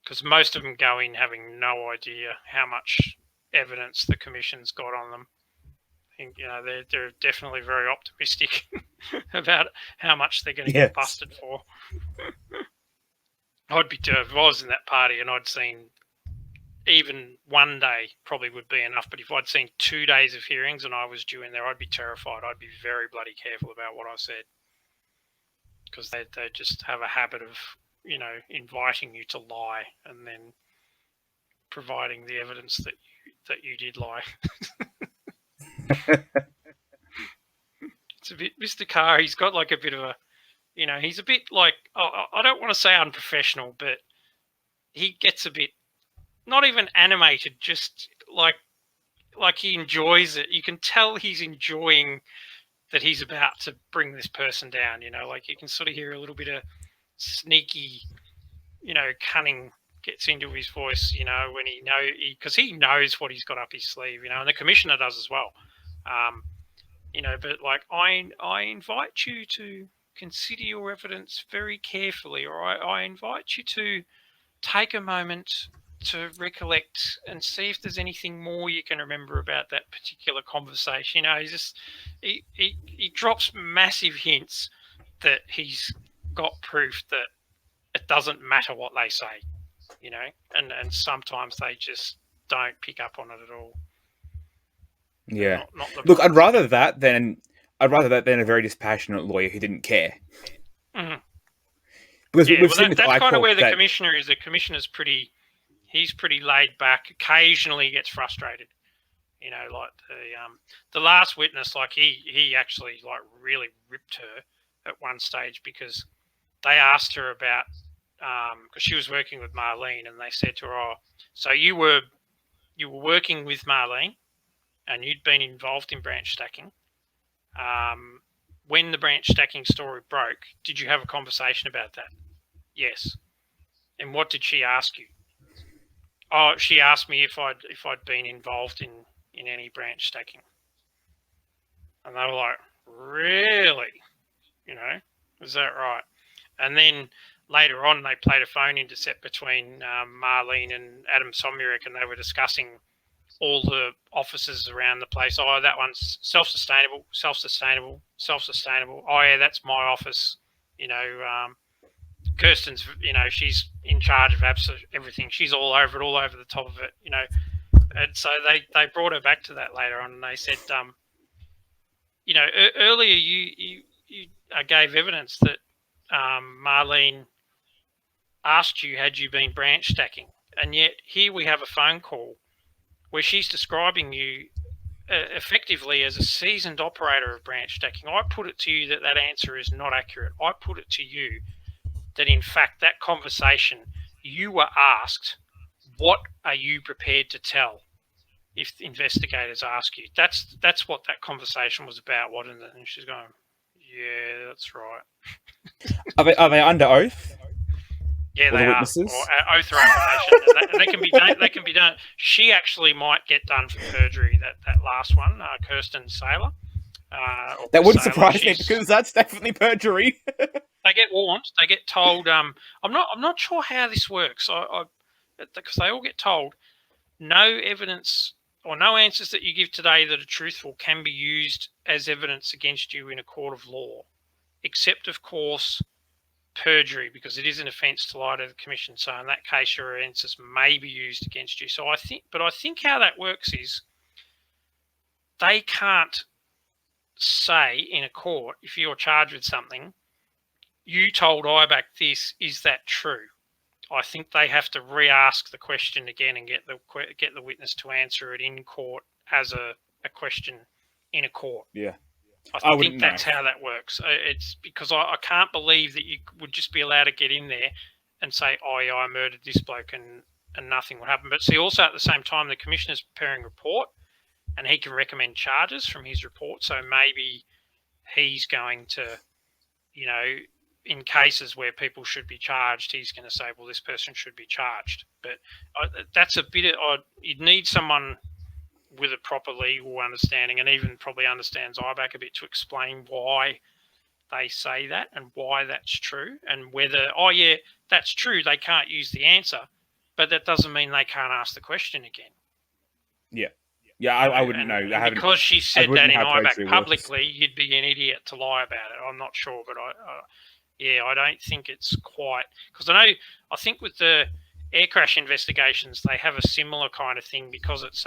Because most of them go in having no idea how much evidence the commission's got on them. I think they're definitely very optimistic about how much they're going to get busted for. I'd be if I was in that party and I'd seen even one day probably would be enough. But if I'd seen 2 days of hearings and I was due in there, I'd be terrified. I'd be very bloody careful about what I said because they just have a habit of, inviting you to lie and then providing the evidence that you did lie. It's a bit, Mr. Carr, he's got like a bit of a, he's a bit like, I don't want to say unprofessional, but he gets a bit, not even animated, just like he enjoys it. You can tell he's enjoying that he's about to bring this person down, like you can sort of hear a little bit of sneaky, cunning gets into his voice, when because he knows what he's got up his sleeve, and the commissioner does as well. But like I invite you to consider your evidence very carefully, or I invite you to take a moment to recollect and see if there's anything more you can remember about that particular conversation. He drops massive hints that he's got proof that it doesn't matter what they say, and sometimes they just don't pick up on it at all. Yeah. Look, I'd rather that than a very dispassionate lawyer who didn't care. Mm-hmm. Because we've seen with that's kind of where the commissioner is. The commissioner's he's pretty laid back. Occasionally he gets frustrated. Like the last witness, like he actually like really ripped her at one stage because they asked her about because she was working with Marlene, and they said to her, "Oh, so you were working with Marlene, and you'd been involved in branch stacking. When the branch stacking story broke, did you have a conversation about that?" Yes. And what did she ask you? Oh, she asked me if I'd been involved in any branch stacking. And they were like, really? Is that right? And then later on, they played a phone intercept between Marlene and Adam Somyurek, and they were discussing all the offices around the place. Oh, that one's self-sustainable. Oh, yeah, that's my office. Kirsten's, she's in charge of absolutely everything. She's all over the top of it, And so they brought her back to that later on, and they said, earlier you gave evidence that Marlene asked you, had you been branch stacking? And yet here we have a phone call where she's describing you effectively as a seasoned operator of branch stacking. I put it to you that answer is not accurate. I put it to you that, in fact, that conversation, you were asked, what are you prepared to tell if investigators ask you? That's what that conversation was about, wasn't it? And she's going, yeah, that's right. Are they under oath? Yeah, they are. Or oath or affirmation. They can be done. She actually might get done for perjury. That last one, Kirsten Saylor. That wouldn't surprise me, because that's definitely perjury. They get warned. They get told. I'm not sure how this works. Because they all get told no evidence or no answers that you give today that are truthful can be used as evidence against you in a court of law, except, of course, perjury, because it is an offence to lie to the commission. So in that case, your answers may be used against you. So I think how that works is they can't say in a court, if you're charged with something, you told IBAC this, is that true? I think they have to re-ask the question again and get the witness to answer it in court as a question in a court. Yeah. I think that's how that works. It's because I can't believe that you would just be allowed to get in there and say, oh, yeah, I murdered this bloke and nothing would happen. But see, also at the same time, the commissioner's preparing a report and he can recommend charges from his report. So maybe he's going to, in cases where people should be charged, he's going to say, well, this person should be charged. But that's a bit of, you'd need someone with a proper legal understanding and even probably understands IBAC a bit to explain why they say that and why that's true, and whether, oh, yeah, that's true, they can't use the answer, but that doesn't mean they can't ask the question again. Yeah. Yeah, I wouldn't know. Because she said that in IBAC publicly, you'd be an idiot to lie about it. I'm not sure, but I don't think it's quite, because I think with the air crash investigations, they have a similar kind of thing, because it's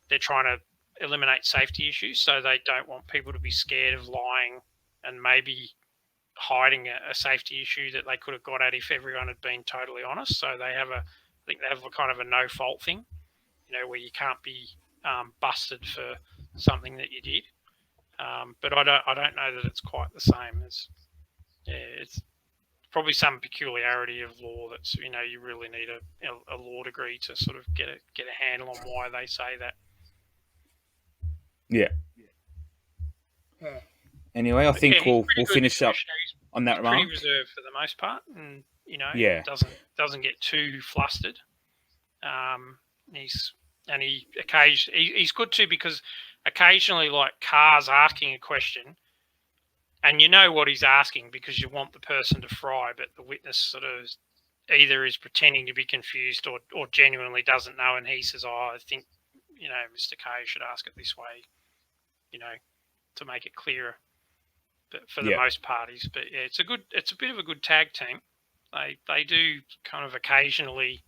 they're trying to eliminate safety issues, so they don't want people to be scared of lying and maybe hiding a safety issue that they could have got at if everyone had been totally honest. So I think they have a kind of a no-fault thing, where you can't be busted for something that you did. But I don't know that it's quite the same as, it's probably some peculiarity of law that's, you really need a law degree to sort of get a handle on why they say that. Yeah. Anyway, I think we'll finish up on that remark. Pretty reserved for the most part, and doesn't get too flustered. He's good too, because occasionally, like, Carr's asking a question, and you know what he's asking because you want the person to fry, but the witness sort of either is pretending to be confused or genuinely doesn't know, and he says, oh, I think, Mr. K should ask it this way, to make it clearer. But for the most parties, but yeah, it's a bit of a good tag team. They do kind of occasionally,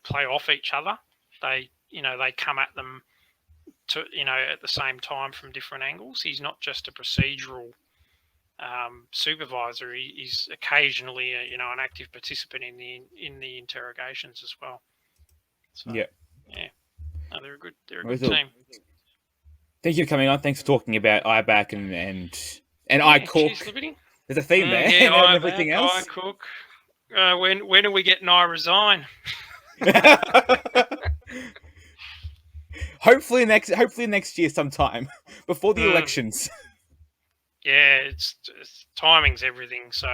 play off each other. They come at them to, at the same time from different angles. He's not just a procedural supervisor. He's occasionally an active participant in the interrogations as well. So, yeah. No, they're a good team. Thank you for coming on. Thanks for talking about IBAC and iCook. There's a theme there. Yeah, and everything else. iCook. When do we get I Resign? Hopefully next year sometime before the elections. Yeah, it's timing's everything. So,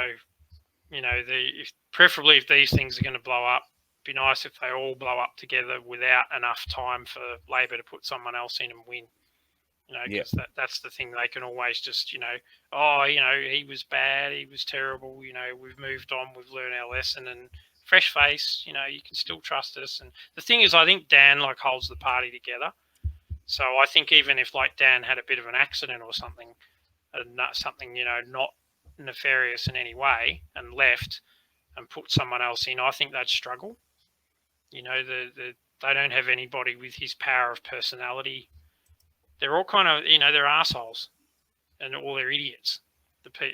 preferably if these things are going to blow up, be nice if they all blow up together without enough time for Labor to put someone else in and win. Because that's the thing. They can always just, he was bad, he was terrible. We've moved on, we've learned our lesson, and fresh face. You can still trust us. And the thing is, I think Dan holds the party together. So I think even if Dan had a bit of an accident or something, not nefarious in any way, and left and put someone else in, I think they'd struggle. They don't have anybody with his power of personality. They're all kind of, they're assholes, and all they're idiots.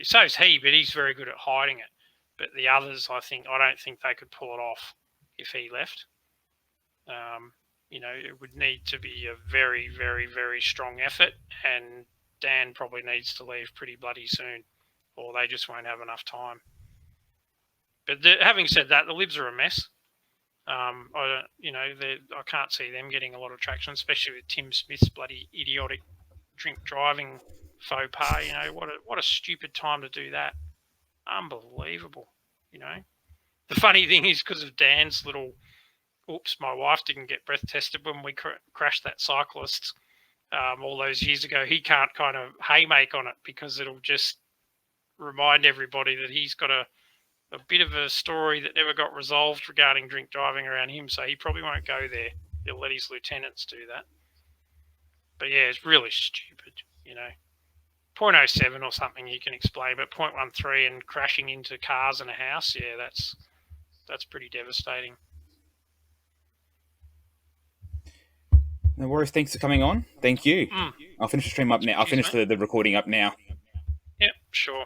So's he, but he's very good at hiding it. But the others, I don't think they could pull it off if he left. It would need to be a very, very, very strong effort, and Dan probably needs to leave pretty bloody soon, or they just won't have enough time. But having said that, the Libs are a mess. I can't see them getting a lot of traction, especially with Tim Smith's bloody idiotic drink driving faux pas. What a stupid time to do that. Unbelievable. The funny thing is, because of Dan's little, oops, my wife didn't get breath tested when we crashed that cyclist all those years ago. He can't kind of haymake on it because it'll just remind everybody that he's got a bit of a story that never got resolved regarding drink driving around him, so he probably won't go there. He'll let his lieutenants do that. But yeah, it's really stupid, 0.07 or something you can explain, but 0.13 and crashing into cars and a house, yeah, that's pretty devastating. No worries. Thanks for coming on. Thank you. I'll finish the stream up now. I'll finish the recording up now. Yep, sure.